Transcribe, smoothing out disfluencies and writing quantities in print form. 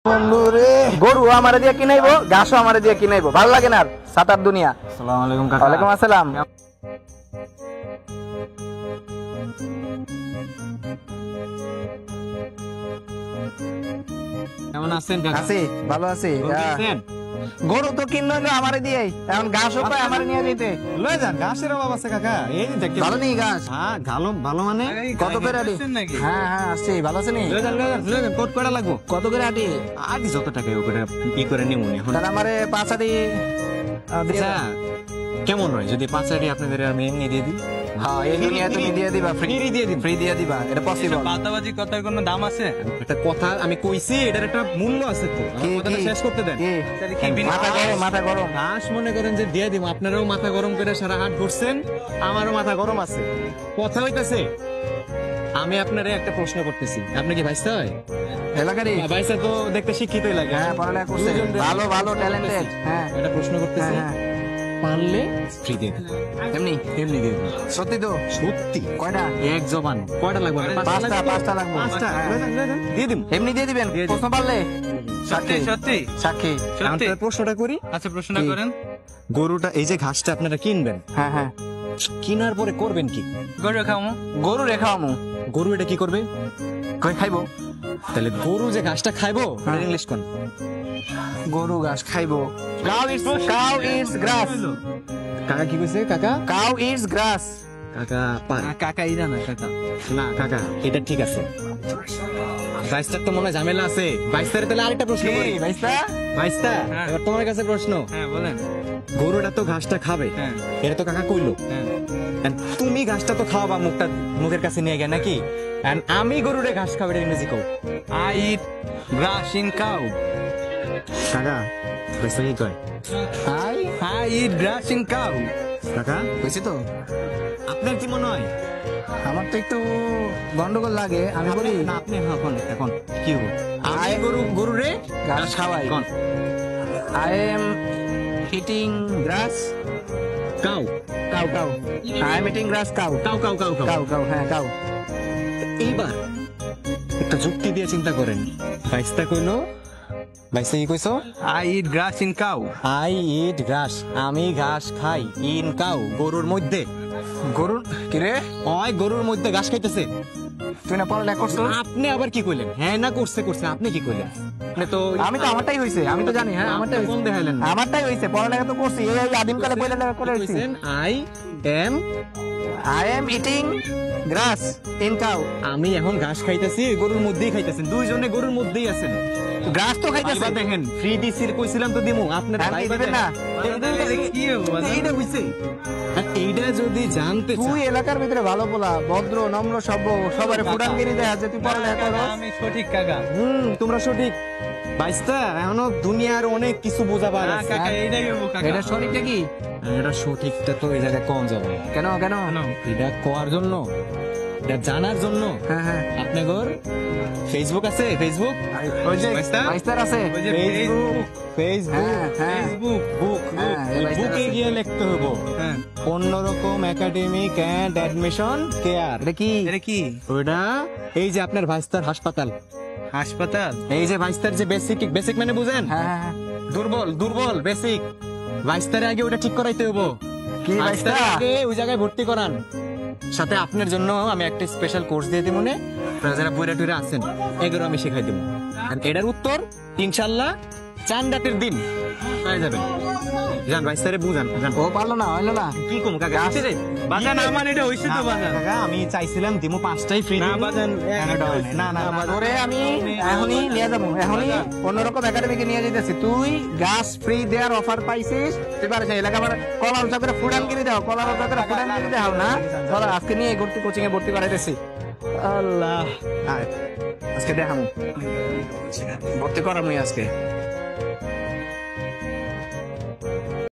বন্ধুরে গরু আমারে দিয়ে কিনাইবো, ঘাসও আমারে দিয়ে কিনাইবো, ভালো লাগে না? সাতার দুনিয়া। আসসালামু আলাইকুম কাকা। ওয়ালাইকুম আসসালাম। কেমন আছেন কাকা? আছি, ভালো আছি। আছেন? গরু তো কিনলো আমারে দিয়ে, এখন ঘাসও পায় আমারে নিয়ে যেতে। লয়ে যান, ঘাসের অভাব আছে কাকা। এই যে দেখতে ভালো নেই ঘাস? হ্যাঁ, ভালো মানে কত করে আটি? হ্যাঁ হ্যাঁ আসছি, ভালো আছে নি? লয়ে যান, কোট করা লাগবো। কত করে আটি? আদি যত টাকা ও করে ই করে নিমু এখন। তাহলে আমারে 5 আটি আচ্ছা, কেমন হয় যদি 5 আটি আপনাদের আমি এমনি দিয়ে দিই? হ্যাঁ, এই দুনিয়া তুমি দিয়ে দিবা, ফ্রি দিয়ে দিই। ফ্রি দিয়ে দিবা, এটা পসিবল? বাতাবাজি কথার কোনো দাম আছে? একটা কথা আমি কইছি, এটার একটা মূল্য আছে তো। আমার কথাটা শেষ করতে দেন। মাথা গরম। ঘাস মনে করেন যে দিয়ে দিব, আপনারাও মাথা গরম করে সারা হাট ঘুরছেন, আমারও মাথা গরম আছে। কথা হইতাছে, আমি আপনারে একটা প্রশ্ন করতেছি, আপনি কি ভাইস্তা হয়? এলাকারই? ভাইস্তা তো দেখতে শিক্ষিতই লাগে। হ্যাঁ, পড়ালেখা করছে, ভালো ভালো ট্যালেন্টেড। হ্যাঁ, এটা প্রশ্ন করতেছি, হ্যাঁ পারলে ফ্রি দিয়ে দিন। এমনি এমনি দিয়ে দিন। সত্যি তো? সত্যি। কয়টা? এক জবান কয়টা লাগবে? পাঁচটা লাগবে। পাঁচটা দিয়ে দিন। এমনি দিয়ে দিবেন? দিয়ে দিন। প্রশ্ন পারলে সত্যি সত্যি সাক্ষী। সত্যি? আমি প্রশ্নটা করি। আচ্ছা, প্রশ্নটা করেন। গরুটা, এই যে ঘাসটা আপনারা কিনবেন, হ্যাঁ হ্যাঁ, কিনার পরে করবেন কি? গরু খাওয়ামু। গরু রেখা আমু গরু এটা কি করবে? কই খাইবো? তাহলে গরু যে ঘাসটা খাইবো, ইংলিশ কোন? গরু ঘাস খাইবো। কাউ ইটস গ্রাস। কাকা কি কইছে? কাকা কাউ ইটস গ্রাস। কাকা কাকা ইরা না কাকা। না কাকা, এটা ঠিক আছে। বাইশটার তো মনে হয় ঝামেলা আছে। বাইশটার তাহলে আরেকটা প্রশ্ন করি। ভাইস্তা, বাইশটা, হ্যাঁ। এবার তোমার কাছে প্রশ্ন। হ্যাঁ বলেন। গরুটা তো ঘাসটা খাবে, হ্যাঁ এটা তো কাকা কইলো। হ্যাঁ। And তুমি ঘাসটা তো খাওয়াবা মুখের কাছে নিয়ে গিয়ে নাকি? And আমি গরুরে ঘাস খাবে, এটা ইংরেজি কও। I eat grass in cow. কাকা বাইশটা কি কয়? I eat grass in cow. কাকা বুঝছি তো? আপনার কি মনে হয়? আমার তো একটু গন্ডগোল লাগে, আমি বলি না, আপনি এখন কি হবো? আমি গরুরে ঘাস খাওয়াই। কোন? I am eating grass cow cow. I am eating grass cow. Cow, হ্যাঁ cow. এইবার একটা যুক্তি দিয়ে চিন্তা করেন। বাইশটা কইলো, বাইশটা কি কইছো? I eat grass in cow. I eat ঘাস, আমি ঘাস খাই। ইন কাউ, গরুর মধ্যে। গরুর কি রে? ওই গরুর মধ্যে ঘাস খাইতেছে। তুই না পড়ালেখা করছো? আপনি আবার কি কইলেন? হ্যাঁ না করছে, আপনি কি কইলেন? আপনি তো আমি তো আমারটাই হইছে, আমি তো জানি। হ্যাঁ আমারটাই কোন দেখাইলেন? আমারটাই হইছে, পড়ালেখা তো করছি, এই আদিমকালে পড়ালেখা করে হইছি। I am, I am eating grass in cow. আমি এখন ঘাস খাইতেছি, গরুর মধ্যেই খাইতেছেন, দুইজনে গরুর মধ্যেই আছেন। গ্রাস তো খাইতেছে। ভাইবা দেখেন, ফ্রি দিছির কইছিলাম তো দিমু, আপনার হ্যাঁ, ভাইবা দিবেন না? কি হবো? এইটা হইছে। আর এইটা যদি জানতে তুই চান, এলাকার ভিতরে ভালো পোলা, ভদ্র নম্র সভ্য, সবারে ফুটানগিরি দেখা যে তুই পড়ালেখা করো। আমি সঠিক কাকা। তোমরা সঠিক। বাইশটা এখনো দুনিয়ার অনেক কিছু বোঝাবার না আছে। কাকা, এইটাই হবো কাকা। এটা সঠিকটা কি? এটা সঠিকটা তো এই জায়গায় কম যাবে না। কেন কেন? এটা কোয়ার জন্য, এটা জানার জন্য হ্যাঁ হ্যাঁ, আপনাদের ফেসবুক আছে? ফেসবুক, ওই যে বাইস্তা? বাইস্তার আছে। ওই যে ফেসবুক, হ্যাঁ হ্যাঁ ফেসবুক। হ্যাঁ, এই বাইস্তার বুকে আছে। গিয়ে লিখতে হবো হ্যাঁ, অন্যরকম একাডেমিক এন্ড অ্যাডমিশন কেয়ার। এটা কি? এটা কি? ওটা এই যে আপনার ভাইস্তার হাসপাতাল, হাসপাতাল? এই যে ভাইস্তার যে বেসিক মানে বুঝেন, হ্যাঁ হ্যাঁ হ্যাঁ। দুর্বল বেসিক, ভাইস্তারে আগে ওটা ঠিক করাইতে হবো। কি বাইস্তা? ভাইস্তারকে ওই জায়গায় ভর্তি করান। সাথে আপনার জন্য আমি একটা স্পেশাল কোর্স দিয়ে দিব, মনে আপনারা যারা বইরা টুইরা আছেন, এগুলো আমি শেখাই দিব। আর এটার উত্তর ইনশাল্লাহ চান রাতের দিন পেয়ে যাবেন। জান ভাইস্তারে বুঝান। ও পারলো না, হইলো না। কি কম কাকা? বাজান আমার এটা হইছে তো বাজান। কাকা আমি চাইছিলাম দিমু 5টাই ফ্রি। না বাজান, না তোরে আমি এখনই নিয়ে যাবো, এখনই অন্যরকম একাডেমিকে নিয়ে যেতেছি। তুই গাছ ফ্রি দেওয়ার অফার পাইছিস, তুই পারিস এলাকা আমার কলার চাপের ফুডানগিরি দাও, কলার চাপের ফুডানগিরি দাও না। ধর আজকে নিয়ে ঘুরতে কোচিং এ ভর্তি করাইতেছি। আল্লাহ, আজকে দেখামু ভর্তি করামুই আজকে।